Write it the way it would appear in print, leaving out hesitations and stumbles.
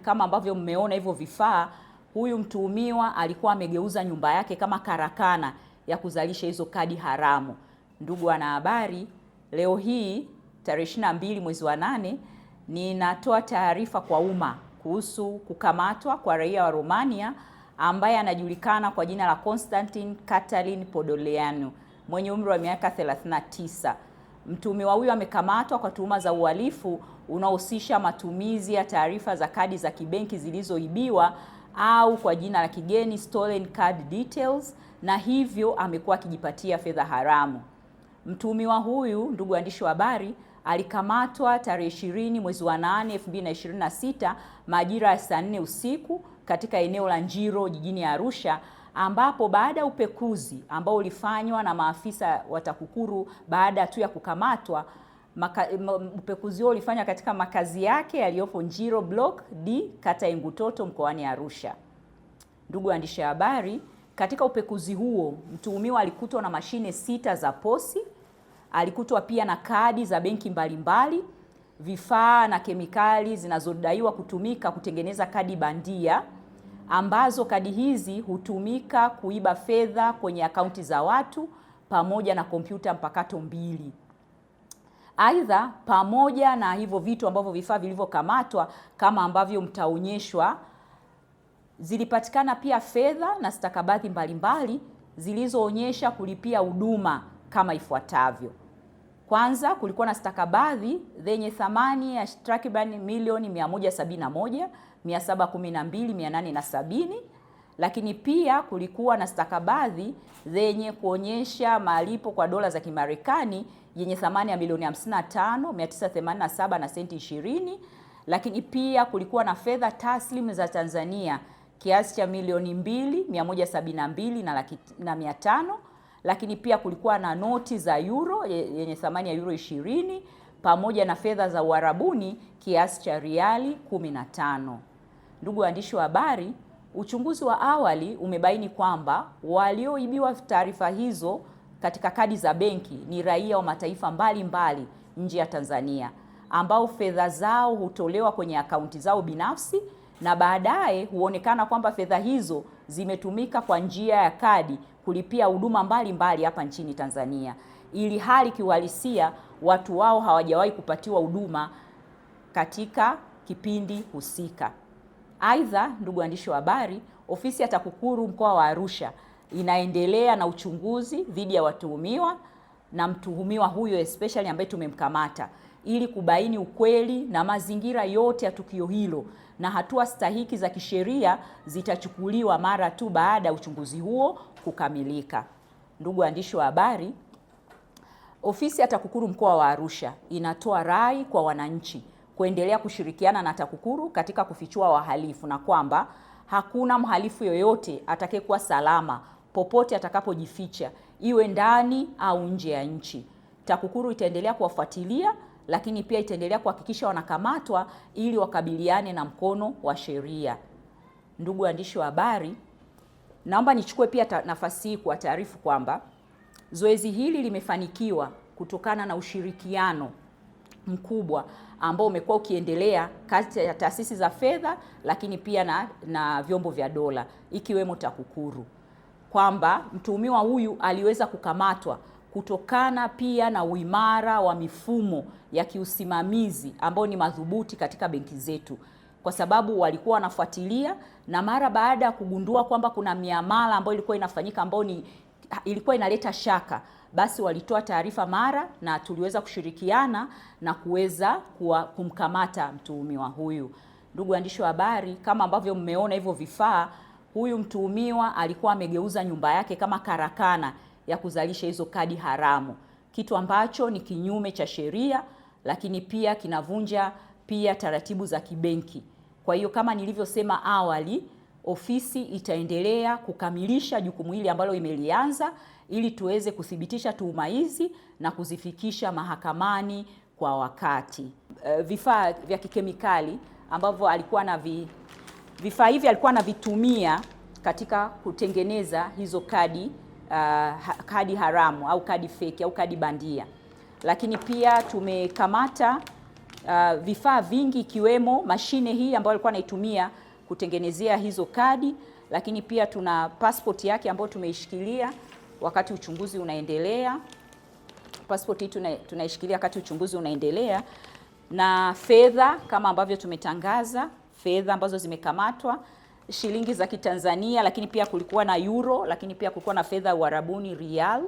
Kama ambavyo mmeona hivyo vifaa, huyu mtuhumiwa alikuwa amegeuza nyumba yake kama karakana ya kuzalisha hizo kadi haramu. Ndugu wanahabari, leo hii tarehe 22 mwezi wa 8 ninatoa taarifa kwa umma kuhusu kukamatwa kwa raia wa Romania ambaye anajulikana kwa jina la Constantin Cătălin Podoleanu mwenye umri wa miaka 39. Mtuhumiwa huyu amekamatwa kwa tuhuma za uhalifu unaohusisha matumizi ya taarifa za kadi za kibenki zilizoibiwa au kwa jina la kigeni stolen card details, na hivyo amekuwa akijipatia fedha haramu. Mtuhumiwa huyu, ndugu waandishi wa habari, alikamatwa tarehe 20 mwezi wa 8 2026 majira ya saa 4 usiku katika eneo la Njiro jijini Arusha, ambapo baada ya upekuzi ambao ulifanywa na maafisa wa TAKUKURU baada tu ya kukamatwa, upekuzi huo ulifanywa katika makazi yake yaliyopo Njiro Block D, kata ya Ngutoto, mkoani Arusha. Ndugu waandishi wa habari, katika upekuzi huo mtuhumiwa alikutwa na mashine 6 za posi, alikutwa pia na kadi za benki mbalimbali, vifaa na kemikali zinazodaiwa kutumika kutengeneza kadi bandia, ambazo kadi hizi hutumika kuiba fedha kwenye akaunti za watu, pamoja na kompyuta mpakato 2. Aidha, pamoja na hivyo vitu ambavyo vifaa vilivyokamatwa kama ambavyo mtaonyeshwa, zilipatikana pia fedha na stakabadhi mbalimbali zilizoonyesha kulipia huduma kama ifuatavyo. Kwanza, kulikuwa na stakabadhi zenye thamani ya takriban milioni 171,712,870, lakini pia kulikuwa na stakabadhi zenye kuonyesha malipo kwa dola za Kimarekani yenye thamani ya milioni 55,987 na senti 20, lakini pia kulikuwa na fedha taslimu za Tanzania kiasi cha milioni 2,172,500, lakini pia kulikuwa na noti za euro yenye thamani ya euro 20 pamoja na fedha za Uarabuni kiasi cha riali 15. Ndugu waandishi wa habari, uchunguzi wa awali umebaini kwamba walioibiwa taarifa hizo katika kadi za benki ni raia wa mataifa mbalimbali nje ya Tanzania, ambao fedha zao hutolewa kwenye akaunti zao binafsi na baadaye huonekana kwamba fedha hizo zimetumika kwa njia ya kadi kulipia huduma mbalimbali hapa nchini Tanzania, ili hali kiuhalisia watu wao hawajawahi kupatiwa huduma katika kipindi husika. Aidha, ndugu waandishi wa habari, ofisi ya TAKUKURU mkoa wa Arusha inaendelea na uchunguzi dhidi ya watuhumiwa na mtuhumiwa huyo especially ambaye tumemkamata, ili kubaini ukweli na mazingira yote ya tukio hilo, na hatua stahiki za kisheria zitachukuliwa mara tu baada ya uchunguzi huo kukamilika. Ndugu waandishi wa habari, ofisi ya TAKUKURU mkoa wa Arusha inatoa rai kwa wananchi kuendelea kushirikiana na TAKUKURU katika kufichua wahalifu, na kwamba hakuna mhalifu yoyote atakayekuwa salama popote atakapojificha, iwe ndani au nje ya nchi. TAKUKURU itaendelea kuwafuatilia, lakini pia itaendelea kuhakikisha wanakamatwa ili wakabiliane na mkono wa sheria. Ndugu waandishi wa habari, naomba nichukue pia nafasi hii kuwataarifu kwamba zoezi hili limefanikiwa kutokana na ushirikiano mkubwa ambao umekuwa ukiendelea kati ya taasisi za fedha, lakini pia na vyombo vya dola ikiwemo TAKUKURU, kwamba mtuhumiwa huyu aliweza kukamatwa kutokana pia na uimara wa mifumo ya kiusimamizi ambao ni madhubuti katika benki zetu, kwa sababu walikuwa wanafuatilia, na mara baada ya kugundua kwamba kuna miamala ambayo ilikuwa inafanyika ambayo ilikuwa inaleta shaka, basi walitoa taarifa mara, na tuliweza kushirikiana na kuweza kumkamata mtuhumiwa huyu. Ndugu waandishi wa habari, kama ambavyo mmeona hivyo vifaa, huyu mtuhumiwa alikuwa amegeuza nyumba yake kama karakana ya kuzalisha hizo kadi haramu, kitu ambacho ni kinyume cha sheria, lakini pia kinavunja pia taratibu za kibenki. Kwa hiyo kama nilivyosema awali, ofisi itaendelea kukamilisha jukumu hili ambalo imelianza, ili tuweze kuthibitisha tuhuma hizi na kuzifikisha mahakamani kwa wakati. Vifaa vya kikemikali ambavyo vifaa hivi alikuwa anavitumia katika kutengeneza hizo kadi haramu au kadi fake au kadi bandia. Lakini pia tumekamata vifaa vingi ikiwemo mashine hii ambayo alikuwa anaitumia kutengenezea hizo kadi, lakini pia tuna passport yake ambayo tumeishikilia wakati uchunguzi unaendelea. Passport hii tunaishikilia wakati uchunguzi unaendelea, na fedha kama ambavyo tumetangaza, fedha ambazo zimekamatwa shilingi za Kitanzania, lakini pia kulikuwa na euro, lakini pia kulikuwa na fedha Uarabuni rial.